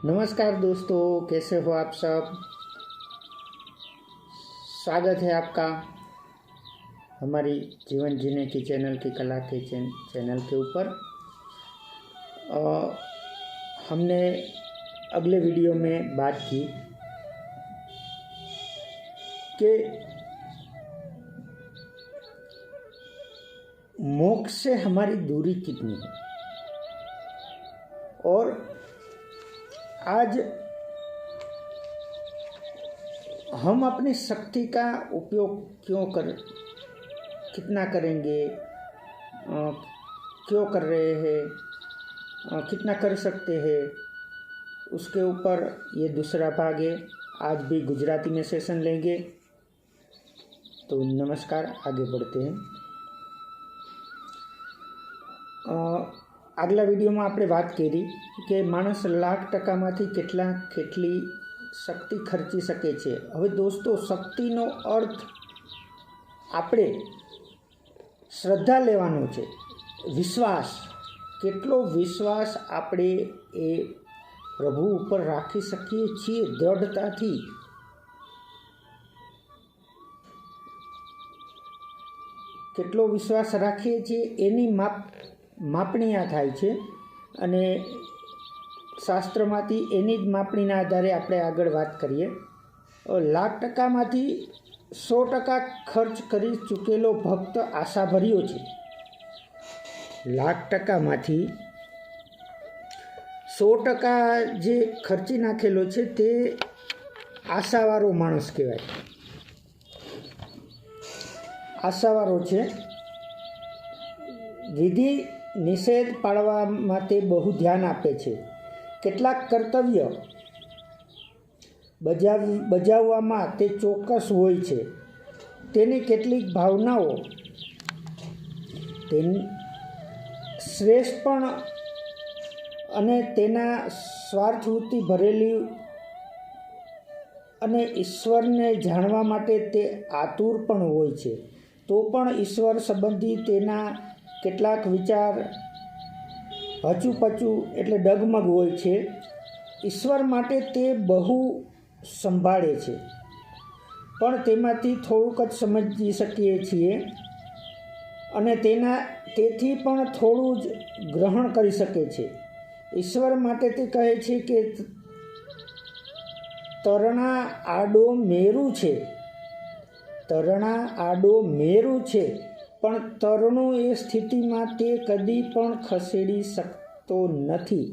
नमस्कार दोस्तों, कैसे हो आप सब। स्वागत है आपका हमारी जीवन जीने की चैनल की कला के चैनल के ऊपर। हमने अगले वीडियो में बात की कि मोक्ष से हमारी दूरी कितनी है और आज हम अपनी शक्ति का उपयोग कितना करेंगे, क्यों कर रहे हैं, कितना कर सकते हैं, उसके ऊपर ये दूसरा भाग है। आज भी गुजराती में सेशन लेंगे। तो नमस्कार, आगे बढ़ते हैं। આગલા વિડીયોમાં આપણે વાત કરી કે માણસ 1,00,000% કેટલી શક્તિ ખર્ચી શકે છે। હવે દોસ્તો, શક્તિનો અર્થ આપણે શ્રદ્ધા લેવાનો છે, વિશ્વાસ। કેટલો વિશ્વાસ આપણે એ પ્રભુ ઉપર રાખી શકીએ છીએ દ્રઢતાથી। કેટલો વિશ્વાસ રાખીએ છીએ એની માપણી આ થાય છે અને શાસ્ત્રમાંથી એની જ માપણીના આધારે આપણે આગળ વાત કરીએ। 1,00,000%માંથી 100% ખર્ચ કરી ચૂકેલો ભક્ત આશાભર્યો છે। 1,00,000%માંથી 100% જે ખર્ચી નાખેલો છે તે આશાવાળો માણસ કહેવાય, આશાવાળો છે। વિધિ નિષેધ પાળવામાં તે બહુ ધ્યાન આપે છે। કેટલાક કર્તવ્ય બજાવવામાં તે ચોક્કસ હોય છે। તેની કેટલીક ભાવનાઓ તેની શ્રેષ્ઠ પણ અને તેના સ્વાર્થવૃત્તિ ભરેલી અને ઈશ્વરને જાણવા માટે તે આતુર પણ હોય છે। તો પણ ઈશ્વર સંબંધી તેના કેટલાક વિચાર હચુપચુ એટલે ડગમગ હોય છે। ઈશ્વર માટે તે બહુ સંભાળે છે પણ તેમાંથી થોડુંક જ સમજી શકીએ છીએ અને તેથી પણ થોડું જ ગ્રહણ કરી શકે છે। ઈશ્વર માટે તે કહે છે કે તરણા આડો મેરું છે, તરણા આડો મેરું છે, પણ તરણું એ સ્થિતિમાં તે કદી પણ ખસેડી શકતો નથી।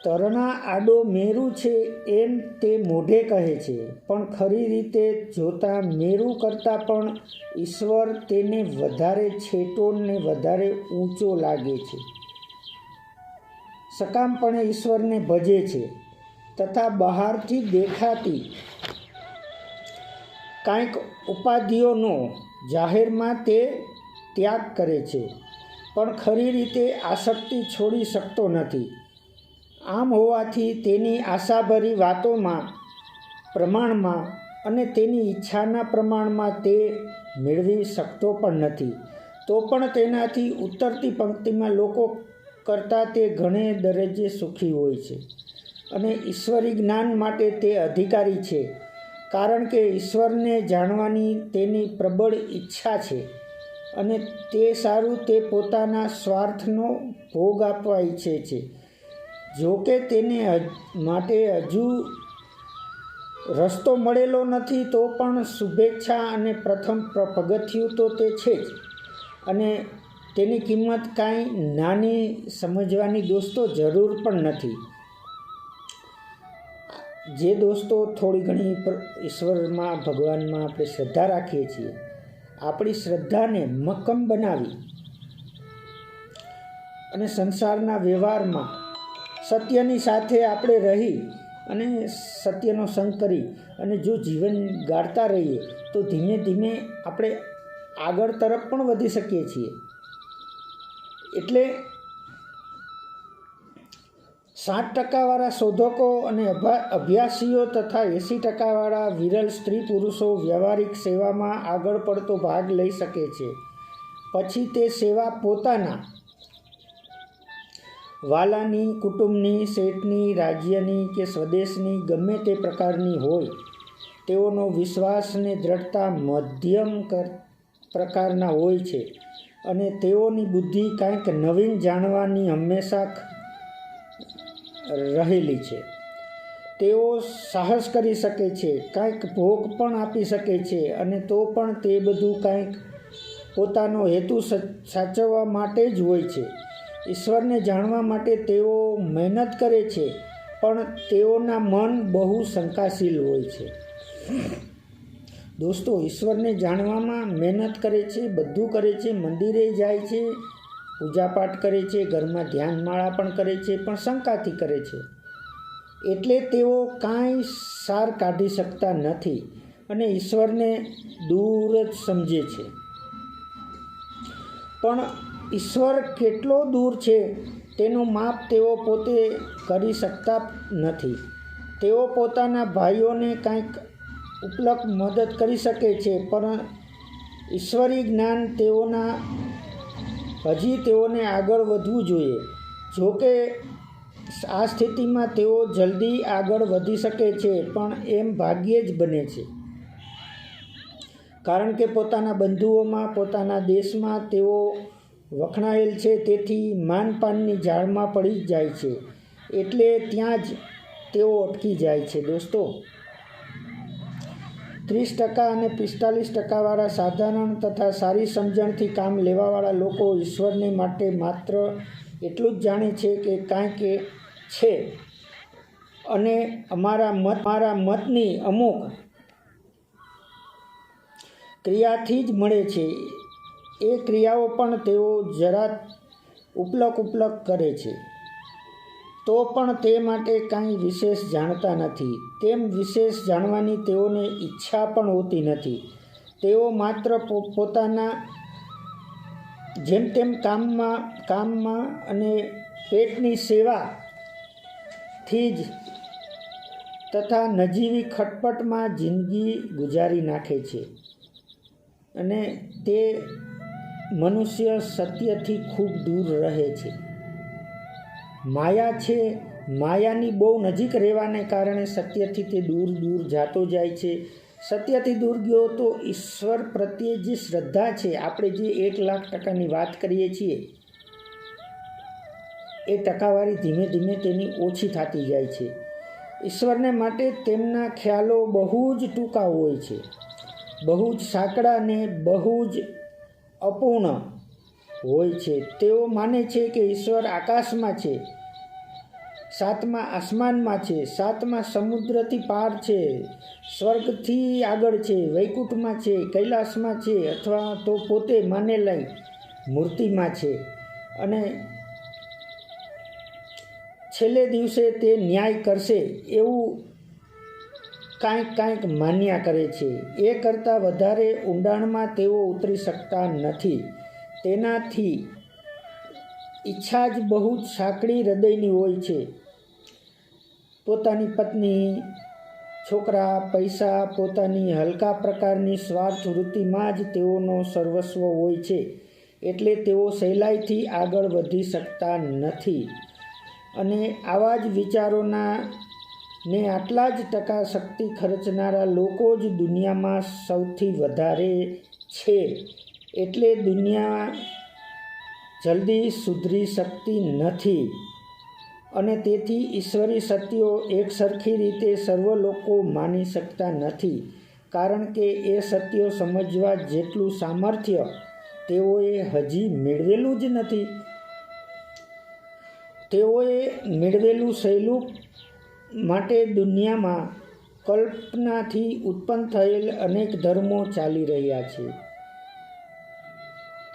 તરણા આડો મેરું છે એમ તે મોઢે કહે છે, પણ ખરી રીતે જોતા મેરું કરતાં પણ ઈશ્વર તેને વધારે છેટો ને વધારે ઊંચો લાગે છે। સકામપણે ઈશ્વરને ભજે છે તથા બહારથી દેખાતી કાંઈક ઉપાધિઓનો જાહેરમાં તે ત્યાગ કરે છે, પણ ખરી રીતે આસક્તિ છોડી શકતો નથી। આમ હોવાથી તેની આશાભરી વાતોમાં પ્રમાણમાં અને તેની ઈચ્છાના પ્રમાણમાં તે મેળવી શકતો પણ નથી। તો પણ તેનાથી ઉતરતી પંક્તિમાં લોકો કરતાં તે ઘણે દરજ્જે સુખી હોય છે અને ઈશ્વરી જ્ઞાન માટે તે અધિકારી છે, કારણ કે ઈશ્વરને જાણવાની તેની પ્રબળ ઈચ્છા છે અને તે સારું તે પોતાના સ્વાર્થનો ભોગ આપવા ઈચ્છે છે। જો કે તેને માટે હજુ રસ્તો મળેલો નથી, તો પણ શુભેચ્છા અને પ્રથમ પગથિયું તો તે છે જ અને તેની કિંમત કાંઈ નાની સમજવાની દોસ્તો જરૂર પણ નથી। જે દોસ્તો થોડી ઘણી ઈશ્વરમાં ભગવાનમાં આપણે શ્રદ્ધા રાખીએ છીએ, આપણી શ્રદ્ધાને મક્કમ બનાવી અને સંસારના વ્યવહારમાં સત્યની સાથે આપણે રહી અને સત્યનો સંગ કરી અને જો જીવન ગાળતા રહીએ તો ધીમે ધીમે આપણે આગળ તરફ પણ વધી શકીએ છીએ। એટલે 60%વાળા શોધકો અને અભ્યાસીઓ તથા 80%વાળા વિરલ સ્ત્રી પુરુષો વ્યવહારિક સેવામાં આગળ પડતો ભાગ લઈ શકે છે। પછી તે સેવા પોતાના વાલાની, કુટુંબની, શેઠની, રાજ્યની કે સ્વદેશની ગમે તે પ્રકારની હોય, તેઓનો વિશ્વાસ અને દ્રઢતા મધ્યમ પ્રકારના હોય છે અને તેઓની બુદ્ધિ કંઈક નવીન જાણવાની હંમેશા રહેલી છે. તેઓ સાહસ કરી શકે છે, કંઈક ભોગ પણ આપી શકે છે અને તો પણ તે બધું કંઈક પોતાનો હેતુ સાચવવા માટે જ હોય છે. ઈશ્વરને જાણવા માટે તેઓ મહેનત કરે છે, પણ તેઓના મન બહુ શંકાશીલ હોય છે. દોસ્તો, ઈશ્વરને જાણવામાં મહેનત કરે છે, બધું કરે છે, મંદિરે જાય છે, પૂજાપાઠ કરે છે, ઘરમાં ધ્યાનમાળા પણ કરે છે, પણ શંકાથી કરે છે. એટલે તેઓ કાંઈ સાર કાઢી શકતા નથી અને ઈશ્વરને દૂર જ સમજે છે. પણ ઈશ્વર કેટલો દૂર છે તેનું માપ તેઓ પોતે કરી શકતા નથી. તેઓ પોતાના ભાઈઓને કંઈક ઉપલબ્ધ મદદ કરી શકે છે, પણ ઈશ્વરી જ્ઞાન તેઓને આગળ વધવું જોઈએ. જોકે આ સ્થિતિમાં તેઓ જલ્દી આગળ વધી શકે છે, પણ એમ ભાગ્યે જ બને છે, કારણ કે પોતાના બંધુઓમાં, પોતાના દેશમાં તેઓ વખણાયેલ છે. તેથી માનપાનની જાળમાં પડી જાય છે, એટલે ત્યાં જ તેઓ અટકી જાય છે. દોસ્તો, 30% અને 45%વાળા સાધારણ તથા સારી સમજણથી કામ લેવાવાળા લોકો ઈશ્વરને માટે માત્ર એટલું જ જાણે છે કે કાંઈક છે અને અમારા મતની અમુક ક્રિયાથી જ મળે છે. એ ક્રિયાઓ પણ તેઓ જરા ઉપલક કરે છે, તો પણ તે માટે કાંઈ વિશેષ જાણતા નથી. તેમ વિશેષ જાણવાની તેઓને ઈચ્છા પણ હોતી નથી. તેઓ માત્ર પોતાના જેમ તેમ કામમાં અને પેટની સેવાથી જ તથા નજીવી ખટપટમાં જિંદગી ગુજારી નાખે છે અને તે મનુષ્ય સત્યથી ખૂબ દૂર રહે છે. માયા છે, માયાની બહુ નજીક રહેવાને કારણે સત્યથી તે દૂર જતો જાય છે. સત્યથી દૂર ગયો તો ઈશ્વર પ્રત્યે જે શ્રદ્ધા છે, આપણે જે 1,00,000% વાત કરીએ છીએ, એ ટકાવારી ધીમે ધીમે તેની ઓછી થતી જાય છે. ઈશ્વરને માટે તેમના ખ્યાલો બહુ જ ટૂંકા હોય છે, બહુ જ સાંકડા અને બહુ જ અપૂર્ણ હોય છે. તેઓ માને છે કે ઈશ્વર આકાશમાં છે, 7મા આસમાનમાં છે, 7મા સમુદ્રથી પાર છે, સ્વર્ગથી આગળ છે, વૈકુંઠમાં છે, કૈલાસમાં છે, અથવા તો પોતે માનેલી મૂર્તિમાં છે અને છેલ્લે દિવસે તે ન્યાય કરશે એવું કાંઈક માન્યા કરે છે. એ કરતાં વધારે ઊંડાણમાં તેઓ ઉતરી શકતા નથી. તેનાથી ઈચ્છા જ બહુ જ સાંકડી હૃદયની હોય છે. પોતાની પત્ની, છોકરા, પૈસા, પોતાની હલકા પ્રકારની સ્વાર્થ વૃત્તિમાં જ તેઓનો સર્વસ્વ હોય છે. એટલે તેઓ સહેલાઈથી આગળ વધી શકતા નથી અને આવા જ વિચારોના ને આટલા જ ટકા શક્તિ ખર્ચનારા લોકો જ દુનિયામાં સૌથી વધારે છે. એટલે દુનિયા જલ્દી સુધરી શકતી નથી અને તેથી ઈશ્વરી સત્યો એકસરખી રીતે સર્વ લોકો માની શકતા નથી, કારણ કે એ સત્યો સમજવા જેટલું સામર્થ્ય તેઓએ હજી મેળવેલું જ નથી. તેઓએ મેળવેલું સહેલું માટે દુનિયામાં કલ્પનાથી ઉત્પન્ન થયેલ અનેક ધર્મો ચાલી રહ્યા છે.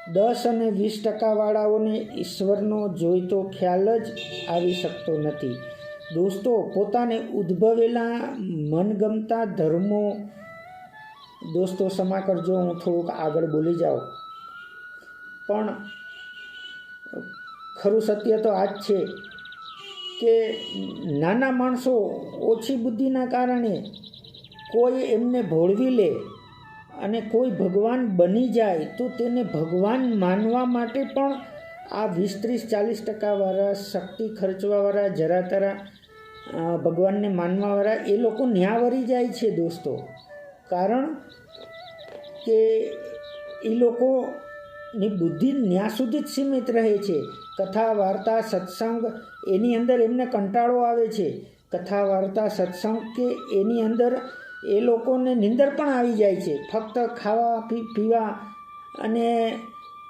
10 અને 20%વાળાઓને ઈશ્વરનો જોઈતો ખ્યાલ જ આવી શકતો નથી. દોસ્તો, પોતાને ઉદ્ભવેલા મનગમતા ધર્મો, દોસ્તો ક્ષમા કરજો, હું થોડુંક આગળ બોલી જાઉં, પણ ખરું સત્ય તો આ જ છે કે નાના માણસો ઓછી બુદ્ધિના કારણે કોઈ એમને ભોળવી લે અને કોઈ ભગવાન બની જાય તો તેને ભગવાન માનવા માટે પણ આ 20-30-40% શક્તિ ખર્ચવાવાળા જરાતરા ભગવાનને માનવાવાળા એ લોકો ન્યા વળી જાય છે દોસ્તો. કારણ કે એ લોકોની બુદ્ધિ ન્યા સુધી જ સીમિત રહે છે. કથા વાર્તા સત્સંગ એની અંદર એમને કંટાળો આવે છે. કથા વાર્તા સત્સંગ કે એની અંદર એ લોકોને નીંદર પણ આવી જાય છે. ફક્ત ખાવા પીવા અને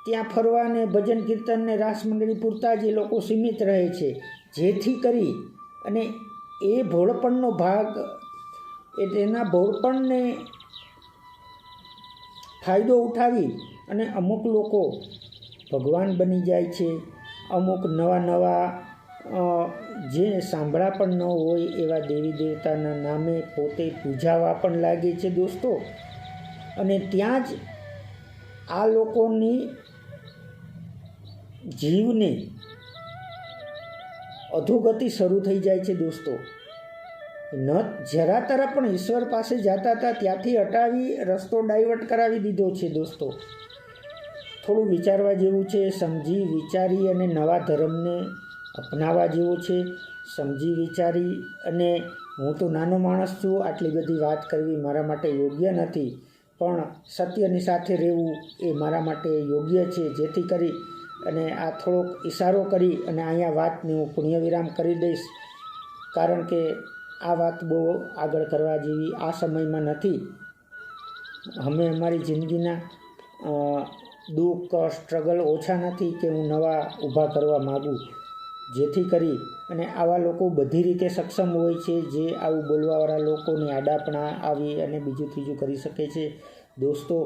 ત્યાં ફરવા ને ભજન કીર્તન ને રાસ મંડળી પૂરતા જ એ લોકો સીમિત રહે છે. જેથી કરી અને એ ભોળપણનો ભાગ એના ભોળપણને ફાયદો ઉઠાવી અને અમુક લોકો ભગવાન બની જાય છે. અમુક નવા જે સાંભળા પણ ન હોય એવા દેવી દેવતાના નામે પોતે પૂજાવા પણ લાગે છે દોસ્તો. અને ત્યાં જ આ લોકોની જીવની અધોગતિ શરૂ થઈ જાય છે દોસ્તો. જરા તરફ પણ ઈશ્વર પાસે જતા હતા ત્યાંથી હટાવી રસ્તો ડાયવર્ટ કરાવી દીધો છે દોસ્તો. થોડું વિચારવા જેવું છે. સમજી વિચારી અને નવા ધર્મને અપનાવવા જેવો છે. સમજી વિચારી અને હું તો નાનો માણસ છું, આટલી બધી વાત કરવી મારા માટે યોગ્ય નથી, પણ સત્યની સાથે રહેવું એ મારા માટે યોગ્ય છે. જેથી કરી અને આ થોડોક ઇશારો કરી અને અહીંયા વાતને હું પુણ્ય વિરામ કરી દઈશ. કારણ કે આ વાત બહુ આગળ કરવા જેવી આ સમયમાં નથી. અમે અમારી જિંદગીના દુઃખ સ્ટ્રગલ ઓછા નથી કે હું નવા ઊભા કરવા માગું. જેથી કરી અને આવા લોકો બધી રીતે સક્ષમ હોય છે જે આવું બોલવાવાળા લોકોને આડાપણા આવી અને બીજું ત્રીજું કરી શકે છે દોસ્તો.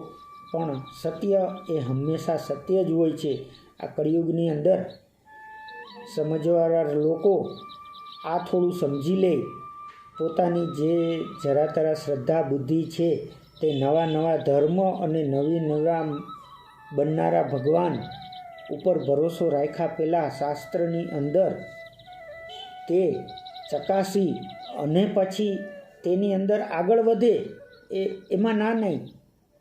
પણ સત્ય એ હંમેશા સત્ય જ હોય છે. આ કળિયુગની અંદર સમજવાવાળા લોકો આ થોડું સમજી લે, પોતાની જે જરાતરા શ્રદ્ધા બુદ્ધિ છે તે નવા ધર્મ અને નવા બનનારા ભગવાન ઉપર ભરોસો રાખ્યા પહેલાં શાસ્ત્રની અંદર તે ચકાસી અને પછી તેની અંદર આગળ વધે એમાં ના નહીં.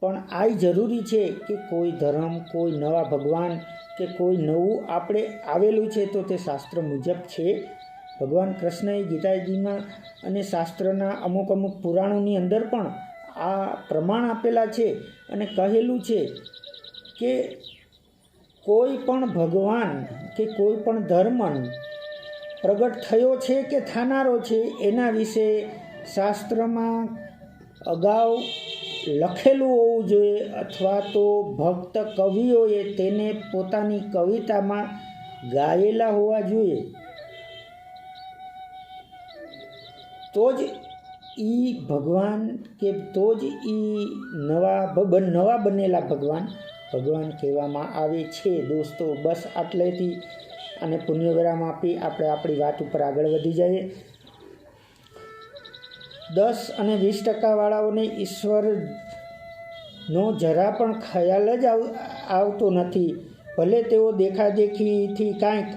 પણ આ જરૂરી છે કે કોઈ ધર્મ, કોઈ નવા ભગવાન કે કોઈ નવું આપણે આવેલું છે તો તે શાસ્ત્ર મુજબ છે. ભગવાન કૃષ્ણએ ગીતાજીમાં અને શાસ્ત્રના અમુક પુરાણોની અંદર પણ આ પ્રમાણ આપેલા છે અને કહેલું છે કે કોઈ પણ ભગવાન કે કોઈ પણ ધર્મ પ્રગટ થયો છે કે થનારો છે એના વિશે શાસ્ત્રમાં અગાઉ લખેલું હોવું જોઈએ, અથવા તો ભક્ત કવિઓએ તેને પોતાની કવિતામાં ગાયેલા હોવા જોઈએ. તો જ ભગવાન કે તો જ નવા બનેલા ભગવાન કહેવામાં આવે છે દોસ્તો. બસ આટલેથી અને પુણ્ય વિરામ આપી આપણે આપણી વાત ઉપર આગળ વધી જઈએ. 10 અને 20% વાળાઓને ઈશ્વરનો જરા પણ ખ્યાલ જ આવતો નથી. ભલે તેઓ દેખાદેખીથી કાંઈક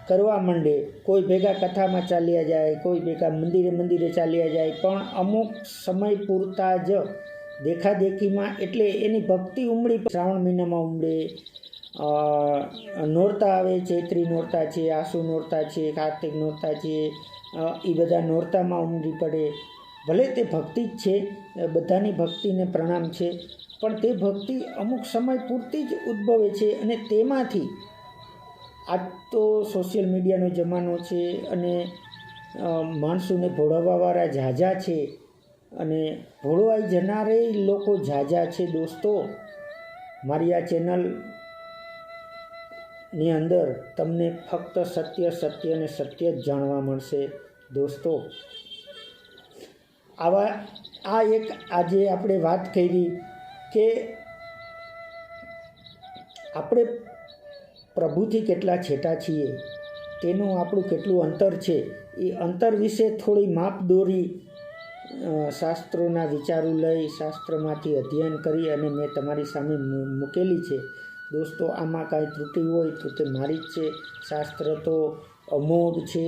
કરવા માંડે, કોઈ ભેગા કથામાં ચાલ્યા જાય, કોઈ ભેગા મંદિરે ચાલ્યા જાય, પણ અમુક સમય પૂરતા જ દેખાદેખીમાં એટલે એની ભક્તિ ઉમડી શ્રાવણ મહિનામાં ઉમડે. નોરતા આવે, ચૈત્રી નોરતા છે, આસુ નોરતા છે, કાર્તિક નોરતા છે, એ બધા નોરતામાં ઉમડી પડે. ભલે તે ભક્તિ જ છે, બધાની ભક્તિને પ્રણામ છે, પણ તે ભક્તિ અમુક સમય પૂરતી જ ઉદ્ભવે છે. અને તેમાંથી આજ તો સોશિયલ મીડિયાનો જમાનો છે અને માણસોને ભોળવવાવાળા ઝાઝા છે અને ભોળવાઈ જનારે લોકો ઝાઝા છે દોસ્તો. મારી આ ચેનલની અંદર તમને ફક્ત સત્ય અને સત્ય જ જાણવા મળશે દોસ્તો. આ એક આજે આપણે વાત કરી કે આપણે પ્રભુથી કેટલા છેટા છીએ, તેનું આપણું કેટલું અંતર છે, એ અંતર વિશે થોડી માપદોરી શાસ્ત્રોના વિચારો લઈ શાસ્ત્રમાંથી અધ્યયન કરી અને મેં તમારી સામે મૂકેલી છે દોસ્તો. આમાં કાંઈ ત્રુટિ હોય તો તે મારી જ છે. શાસ્ત્ર તો અમોઘ છે,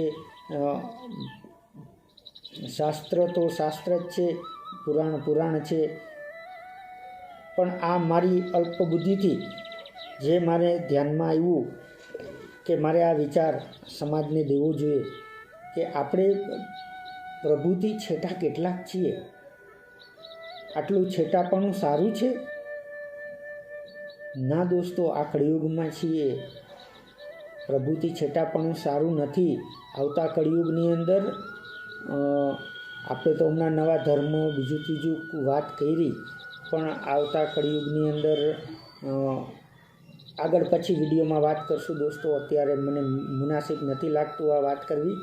શાસ્ત્ર તો શાસ્ત્ર જ છે, પુરાણ છે. પણ આ મારી અલ્પ બુદ્ધિથી જે મારે ધ્યાનમાં આવ્યું કે મારે આ વિચાર સમાજને દેવો જોઈએ કે આપણે પ્રભુથી છેટા કેટલાક છીએ? આટલું છેટાપણું સારું છે? ના દોસ્તો, આ કળિયુગમાં છીએ, પ્રભુથી છેટાપણું સારું નથી. આવતા કળિયુગની અંદર આપણે તો હમણાં નવા ધર્મ બીજું ત્રીજું વાત કરી, પણ આવતા કળિયુગની અંદર આગળ પછી વિડીયોમાં વાત કરશું દોસ્તો. અત્યારે મને મુનાસિબ નથી લાગતું આ વાત કરવી.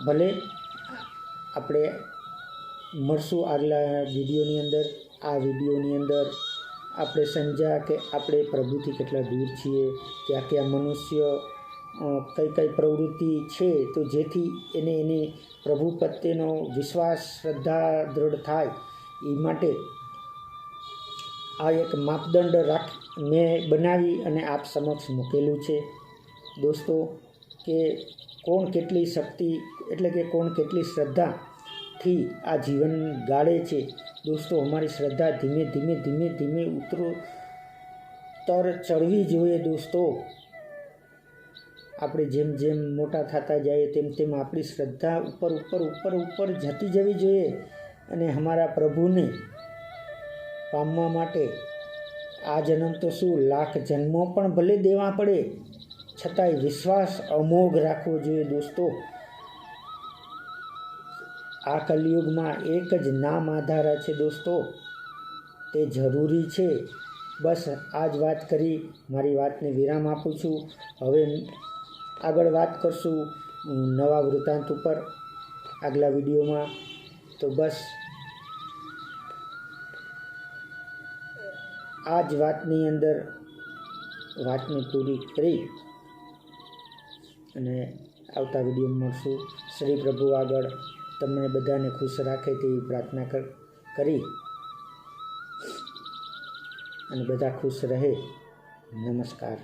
ભલે આપણે મળશું આગલા વિડીયોની અંદર. આ વિડીયોની અંદર આપણે સમજ્યા કે આપણે પ્રભુથી કેટલા દૂર છીએ, ક્યાં ક્યાં મનુષ્ય કઈ કઈ પ્રવૃત્તિ છે તો જેથી એની પ્રભુ પ્રત્યેનો વિશ્વાસ, શ્રદ્ધા દૃઢ થાય. એ માટે આ એક માપદંડ મેં બનાવી અને આપ સમક્ષ મૂકેલું છે દોસ્તો, કે કોણ કેટલી શક્તિ એટલે કે કોણ કેટલી શ્રદ્ધાથી આ જીવન ગાળે છે. દોસ્તો, અમારી શ્રદ્ધા ધીમે ધીમે ધીમે ધીમે ઉત્તરોત્તર ચડવી જોઈએ દોસ્તો. આપણે જેમ જેમ મોટા થતા જઈએ તેમ તેમ આપણી શ્રદ્ધા ઉપર ઉપર ઉપર ઉપર જતી જવી જોઈએ. અને અમારા પ્રભુને પામવા માટે આ જન્મ તો શું, લાખ જન્મો પણ ભલે દેવા પડે, છતાંય વિશ્વાસ અમોઘ રાખવો જોઈએ દોસ્તો. આ કલિયુગમાં એક જ નામ આધાર છે દોસ્તો, તે જરૂરી છે. બસ આ જ વાત કરી મારી વાતને વિરામ આપું છું. હવે આગળ વાત કરશું નવા વૃત્તાંત ઉપર આગલા વિડીયોમાં. તો બસ આ જ વાતની અંદર વાતને પૂરી કરી અને આવતા વિડીયોમાં મળશું. શ્રી પ્રભુ આગળ તમને બધાને ખુશ રાખે તેવી પ્રાર્થના કરી અને બધા ખુશ રહે. નમસ્કાર.